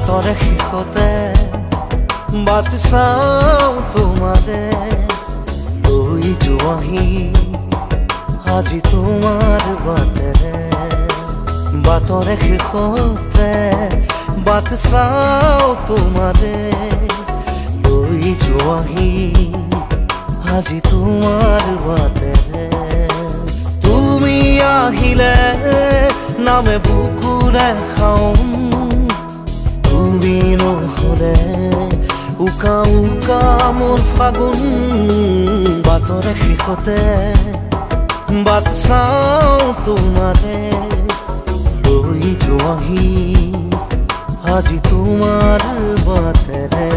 বাটৰে শেষতে বাট চাওঁ তোমাৰে লৈ যোৱাহি আজি তোমাৰ বাটেৰে বাটৰে শেষতে বাট চাওঁ তোমাৰে লৈ যোৱাহি আজি তোমাৰ বাটেৰে তুমি আহিলে নামে বুকুৰে খাওঁ তুমি নহ'লে উকা উকা মোৰ ফাগুন বাটৰে শেষতে বাট চাওঁ তোমাৰে লৈ যোৱাহি আজি তোমাৰ বাটেৰে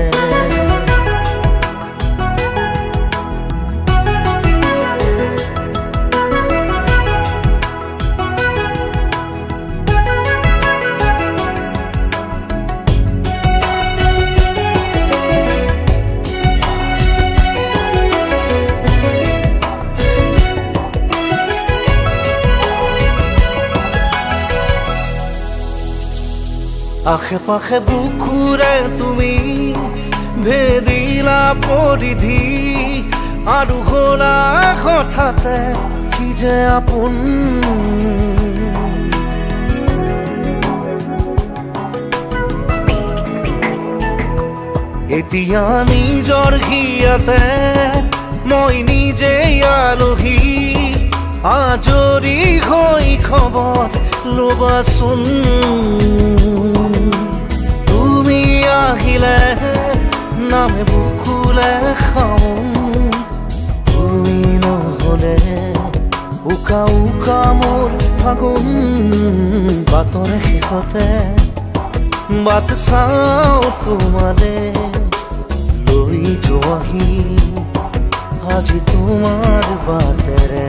আশে পাশে বুকুৰে তুমি ভেদিলা পৰিধি আৰু হ'লা হঠাতে কি যে আপোন এতিয়া নিজৰ হিয়াতে মই নিজে আলহী আজৰি হৈ খবৰ ল'বাচোন তুমি আহিলে নামে বুকুলে খাওঁ তুমি নহ'লে উকা উকা মোৰ ফাগুন বাটৰে শেষতে বাট চাওঁ তোমাৰে লৈ যোৱাহি আজি তোমাৰ বাটেৰে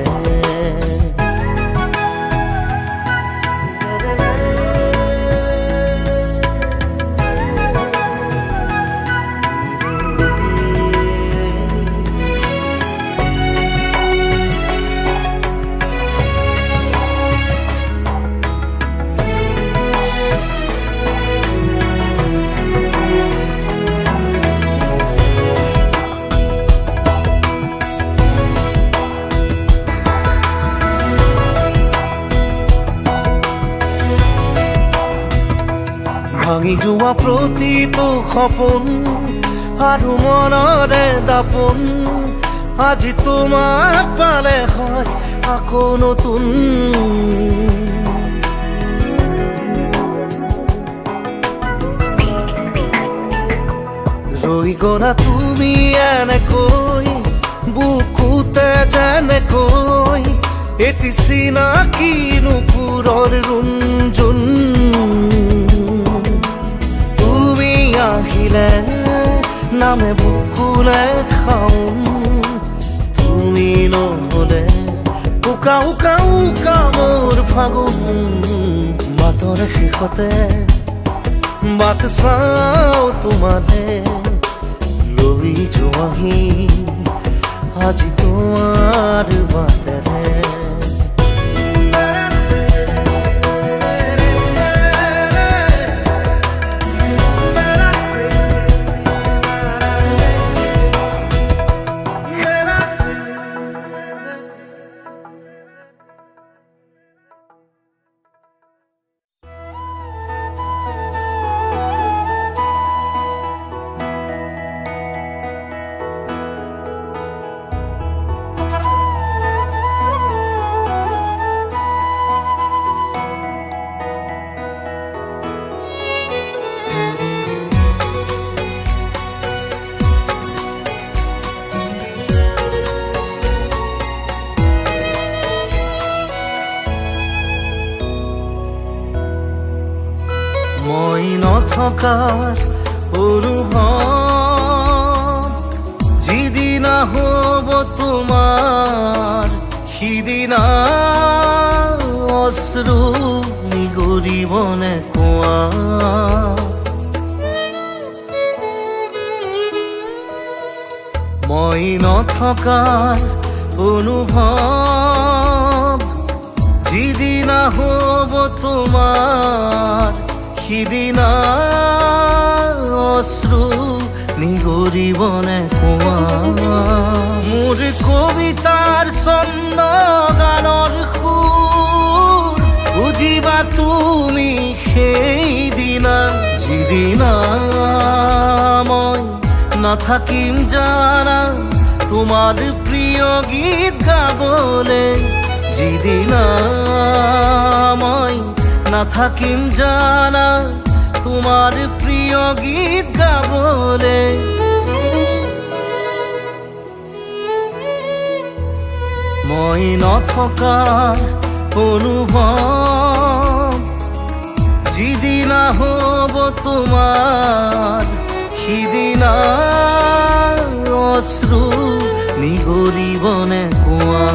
ভাঙি যোৱা প্ৰতিটো সপোন আৰু মনৰে দাপোন আজি তোমাক পালে হয় আকৌ নতুন ৰৈ গ'লা তুমি এনেকৈ বুকুতে যেনেকৈ এটি চিনাকি নুপুৰৰ ৰুণজুন আহিলে নামে বুকুলে খাওঁ তুমি নহ'লে উকা উকা উকা মোৰ ফাগুন বাটৰে শেষতে বাট চাওঁ তোমাৰে লৈ যোৱাহি আজি তোমাৰ বাটেৰে মই নথকাৰ অনুভৱ যিদিনা হ'ব তোমাৰ সিদিনা অশ্ৰু নিগৰিবনে কোৱা মই নথকাৰ অনুভৱ যিদিনা হ'ব তোমাৰ সিদিনা নিগৰিবনে কোৱা মোৰ কবিতাৰ ছন্দ গানৰ সুৰ বুজিবা তুমি সেইদিনা যিদিনা মই নাথাকিম জানা তোমাৰ প্ৰিয় গীত গাবলে যিদিনা মই নাথাকিম জানা তোমাৰ প্ৰিয় গীত গাবলে মই নথকা অনুভৱ যিদিনা হ'ব তোমাৰ সিদিনা অশ্ৰু নিগৰিবনে কোৱা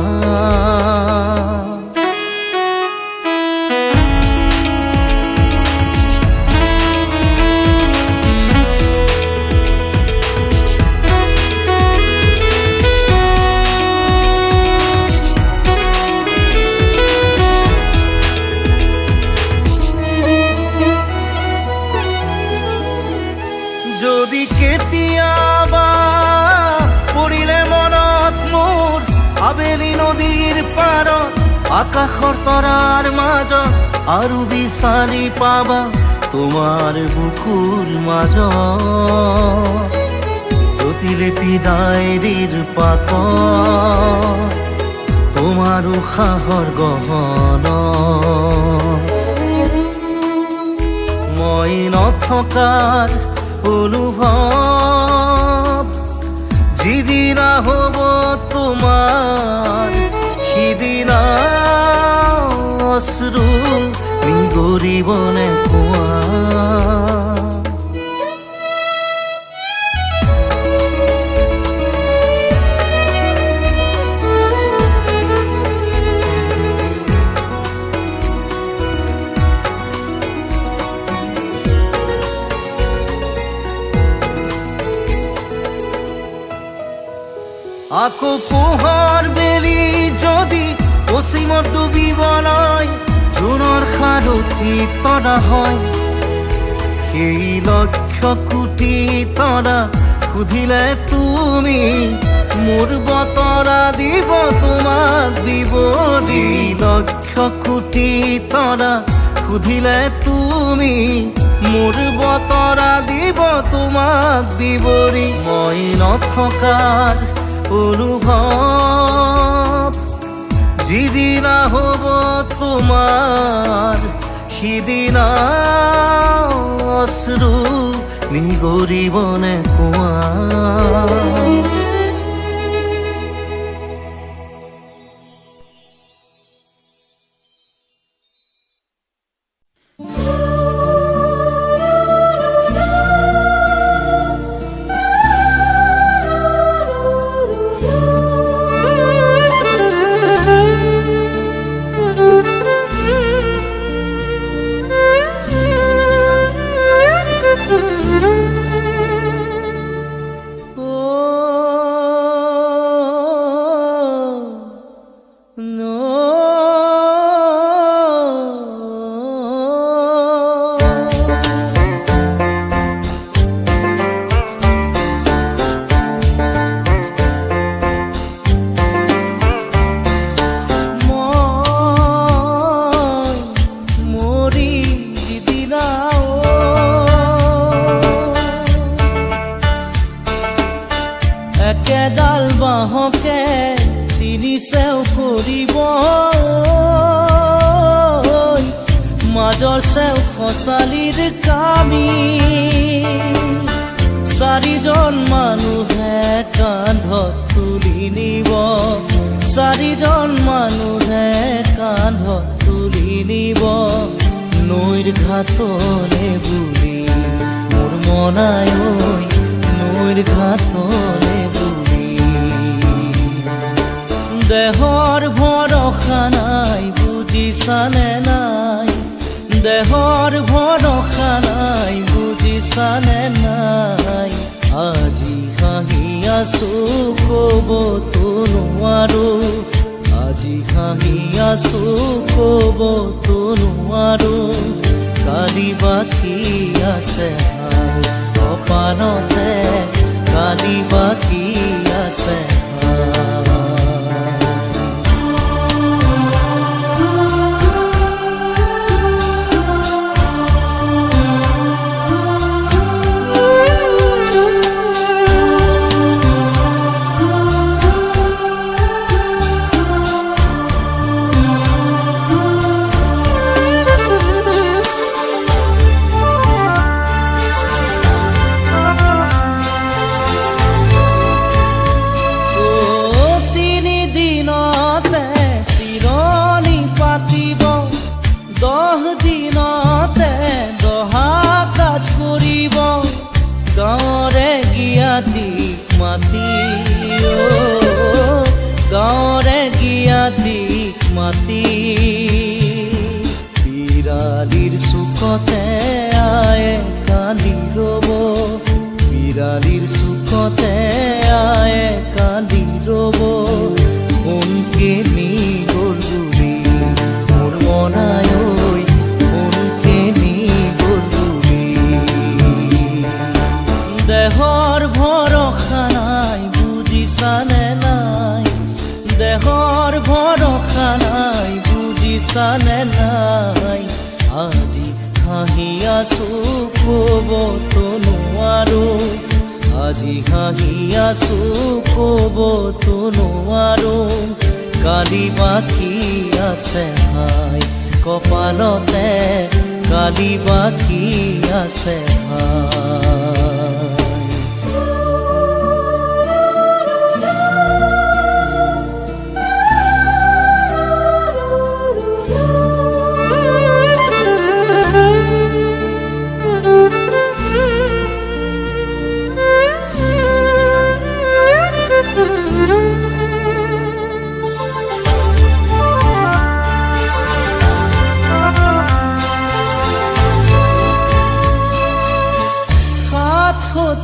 যদি কেতিয়াবা পৰিলে মনত মোৰ আবেলি নদীৰ পাৰত আকাশৰ তৰাৰ মাজত আৰু বিচাৰি পাবা তোমাৰ বুকুৰ মাজত প্ৰতিলিপি ডায়েৰীৰ পাতত তোমাৰ উশাহৰ গহনা মই নথকাৰ অনুভৱ যিদিনা হ'ব তোমাৰ সিদিনা অশ্ৰু নিগৰিবনে কোৱা আকৌ পোহৰ বেলি যদি পশ্চিমত ডুবিবলৈ জোনৰ সাৰথি তৰা হয় সেই লক্ষ কোটি তৰা সুধিলে তুমি মোৰ বতৰা দিব তোমাক বিৱৰি লক্ষ কোটি তৰা সুধিলে তুমি মোৰ বতৰা দিব তোমাক বিৱৰি মই নথকাৰ অনুভৱ যিদিনা হ'ব তোমাৰ সিদিনা অশ্ৰু নিগৰিবনে কোৱা একেডাল বাঁহকে তিনি চেও কৰিব মাজৰ চেও খচালিৰ কামি চাৰিজন মানুহে কান্ধত তুলি নিব চাৰিজন মানুহে কান্ধত তুলি নিব নৈৰ ঘাটলে বুলি মোৰ মনাই নৈৰ ঘাটলে দেহৰ ভৰসা নাই বুজিছানে নাই দেহৰ ভৰসা নাই বুজিছানে নাই আজি হাঁহি আছো ক'বতো নোৱাৰো আজি হাঁহি আছো ক'বতো নোৱাৰো কালি বাকী আছে কপালতে কালি বাকী আছে গাঁৱৰে গিয়াতিক মাতি বিৰালিৰ চুকতে আয়ে কান্দি ৰব বিৰালিৰ চুকতে আয়ে কান্দি ৰব কোনকে নি গ'ল বুলি মোৰ মনাই ঐ কোনকে নি গ'ল বুলি দেহৰ ভৰসা নাই বুজিছানে নাই দেহৰ ভৰসা নাই বুজিছানে নাই আজি হাঁহি আছো ক'বতো নোৱাৰো আজি হাঁহি আছো ক'বতো নোৱাৰো কালি বাকী আছে হাই কপালতে কালি বাকী আছে হাই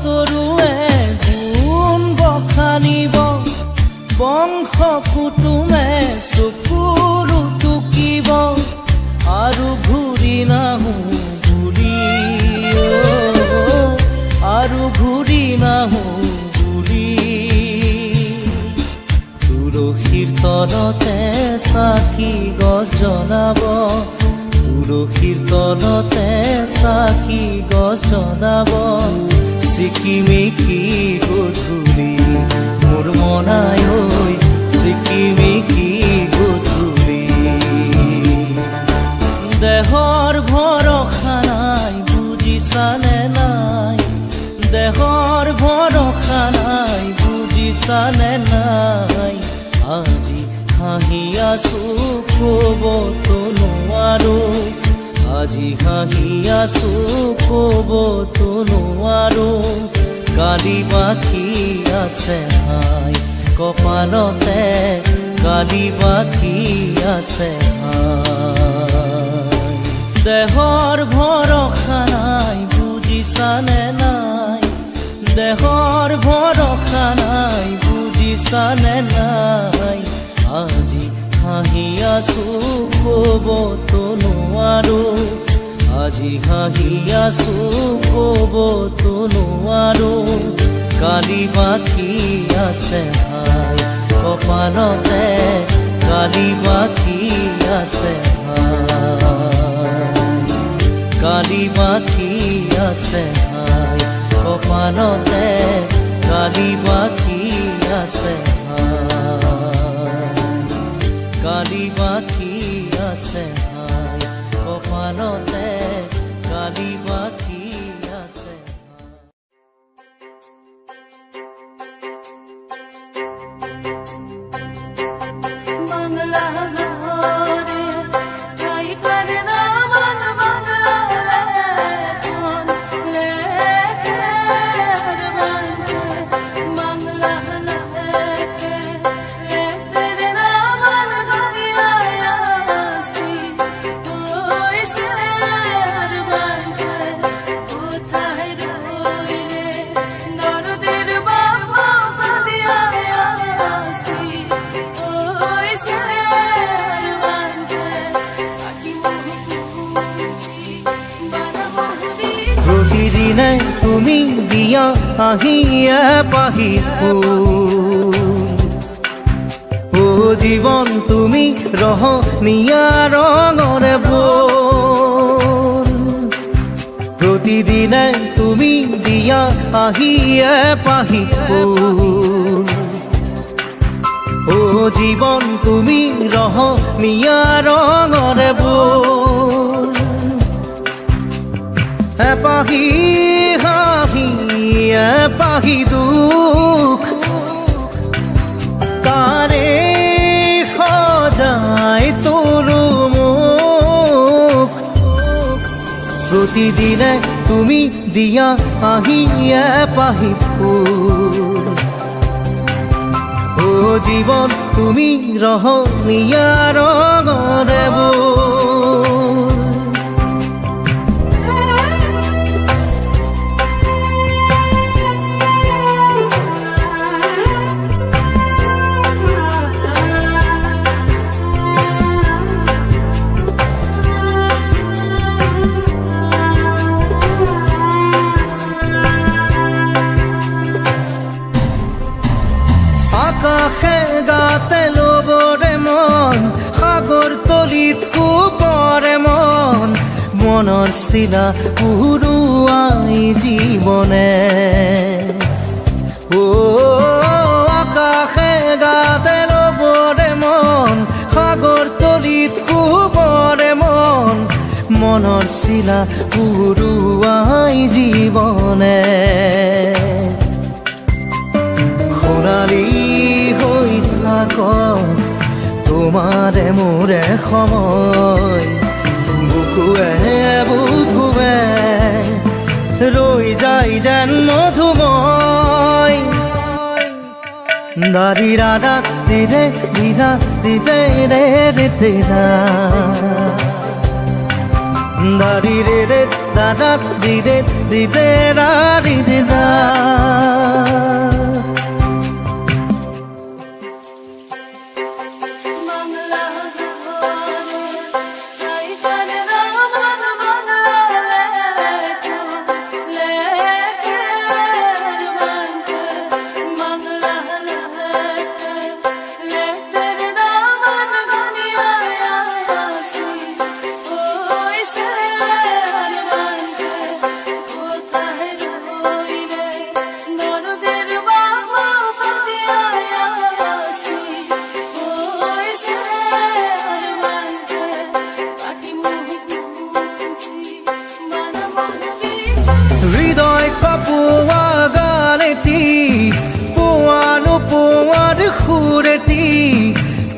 তৰুৱে গুণ বখানিব বংশ কুটুমে চকুৰু টুকিব আৰু ঘূৰি নাহো বুলি আৰু ঘূৰি নাহো বুলি তুলসীৰ তলতে চাকি গছ জ্বলাব তুলসীৰ তলতে চাকি গছ জ্বলাব চিকিমিকি গধূলি মোৰ মনাই ঐ চিকিমিকি গধূলি দেহৰ ভৰসা নাই বুজিছানে নাই দেহৰ ভৰসা নাই বুজিছানে নাই আজি হাঁহি আছো ক'বতো নোৱাৰো আজি হাঁহি আছো ক'বতো নোৱাৰো কালি বাকী আছে হাই কপালতে কালি বাকী আছে হাই দেহৰ ভৰসা নাই বুজিছানে নাই দেহৰ ভৰসা নাই বুজিছানে নাই আজি হাঁহি আছো ক'বতো নোৱাৰো আজি হাঁহি আছো ক'বতো নোৱাৰো কালি বাকী আছে হাই কপালতে কালি বাকী আছে হাই কালি বাকী আছে হাই কপালতে কালি বাকী আছে হাই কালি বাকী আছে হাই কপালতে কালি বাকী আছে প্রতিদিনে তুমি দিয়া আহিয়ে পাহি ফুল ও জীৱন তুমি ৰহনীয়া ৰঙৰে বল প্ৰতিদিনে তুমি দিয়া আহিয়ে পাহি ফুল ও জীৱন তুমি ৰহনীয়া ৰঙৰে বল এপাহি হাঁহি এপাহি দুখ তাৰে সজাই তোলো মোক প্ৰতিদিনে তুমি দিয়া আহিয়ে পাহি ফুল ও জীৱন তুমি ৰহনীয়া ৰঙৰে বল আকাশে গাতে লবৰে মন সাগৰ তলিত শুবৰে মন মনৰ চিলা উৰুৱাই জীৱনে ও আকাশে গাতে লবৰে মন সাগৰ তলিত শুবৰে মন মনৰ চিলা উৰুৱাই জীৱনে সোণালী হৈ থাক তোমাৰে মোৰে সময় বুকুৱে বুকুৱে ৰৈ যায় যেন মধুময় দাৰি ৰাধা দিদে দিদা দিদে ৰে ৰে দিদা দাৰি ৰে ৰে দাদা দিদে দিদে ৰা ৰি দিদা হৃদয় কপোৱা গানেটি পোৱানো পোৱাৰ সুৰেটি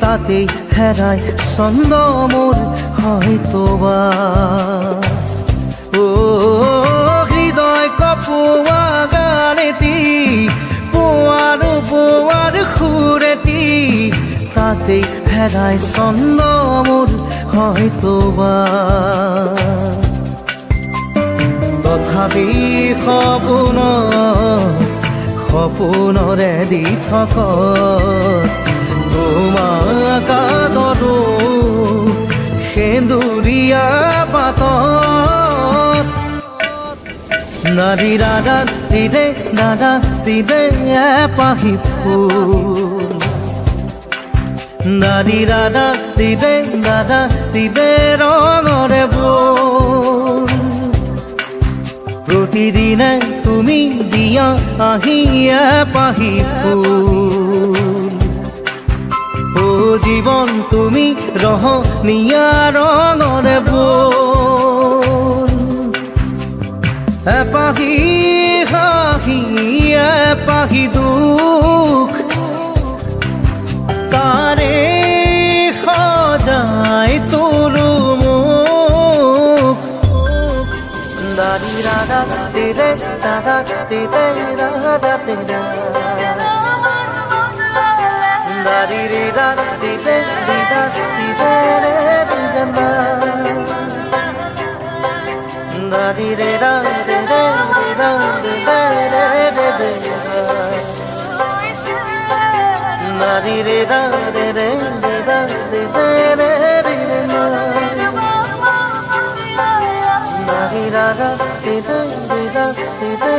তাতে হেৰাই ছন্দ মোৰ হয়তোবা ও হৃদয় কপোৱা গানেটি পোৱানো পোৱাৰ সুৰেটি তাতে হেৰাই ছন্দ মোৰ হয়তোবা তথাপি সপোনৰে দি থক তোমাক আদৰো সেন্দুৰীয়া পাতত নাৰী দাদা দিলে এপাহি ফুল নাৰী দাদা দিলে ৰঙৰে বল প্ৰতিদিনে তুমি দিয়া আহিয়ে পাহি ফুল ও জীৱন তুমি ৰহনীয়া ৰঙৰে বল এপাহি হাঁহি এপাহি দুখ তাৰে সজাই তোলো মোক দাৰি ৰাধা দিলে দাদা দিলে ৰাধা দিলে দাৰি ৰে ৰাধা দিলে দিদা দিলে ৰে দিদা দাৰি ৰে ৰাধা দিলে দিদা দিলে ৰে দিদা দাৰি ৰে ৰাধা ৰে ৰে দিদা দিদে ৰে দিদা দাৰি ৰাধা দিদে দিদা দিদে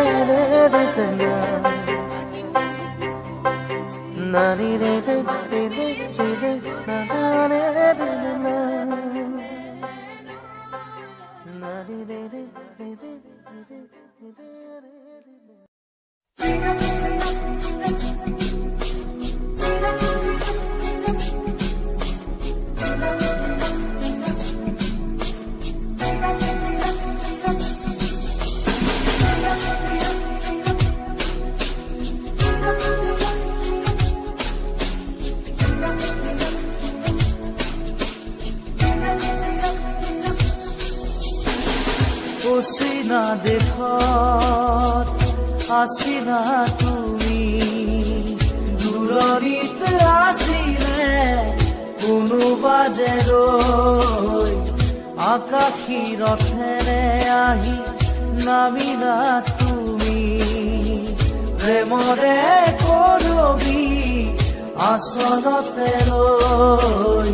অচিনা দেশত আছিলা তুমি, দূৰণিত আছিলে কোনোবা যে ৰৈ, আকাশী ৰথেৰে আহি নামিলা তুমি, প্ৰেমৰে কৰবি আচলতে লৈ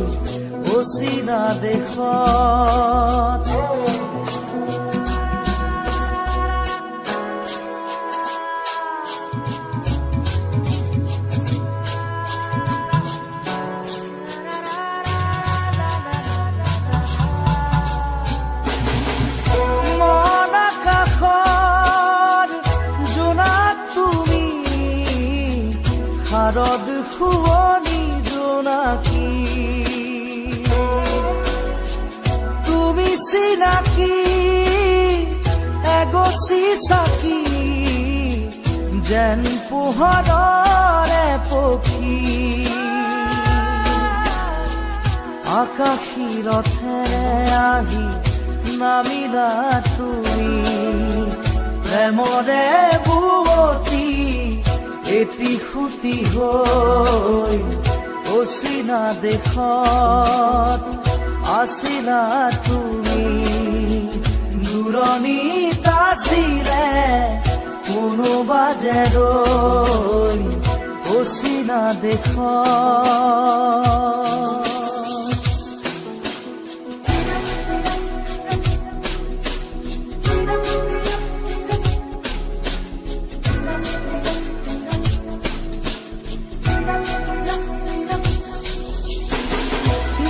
অচিনা দেশত। শাৰদ শুৱনি জোনাকী, তুমি চিনাকি এগছি চাকি, যেন পোহৰৰে পক্ষী, আকাশী ৰথেৰে আহি নামিলা তুমি, প্ৰেমৰে বুৱতী এটি সুতি হৈ অচিনা দেশত আছিলা তুমি, দূৰণিত আছিলে কোনোবা যে ৰৈ অচিনা দেশত।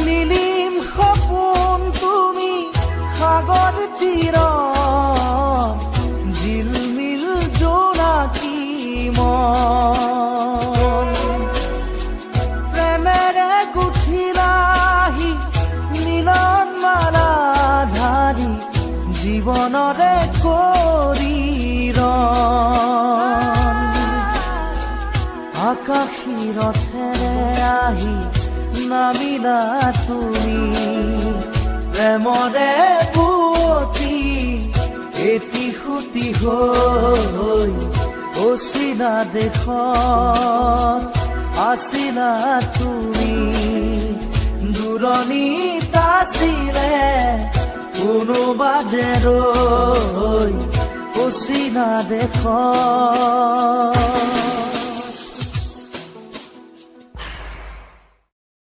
নীলিম সপোন তুমি সাগৰ তীৰত, ঝিলমিল জোনাকী মন, প্ৰেমেৰে গুঠিলাহি মিলন মালা ধাৰি, জীৱনৰে কৰি ৰণ, আকাশী ৰথেৰে আহি নামিলা তুমি, প্ৰেমৰে বুৱতী এটি সুতি হৈ অচিনা দেশত আছিলা তুমি, দূৰণিত আছিলে কোনোবা যে ৰৈ অচিনা দেশত।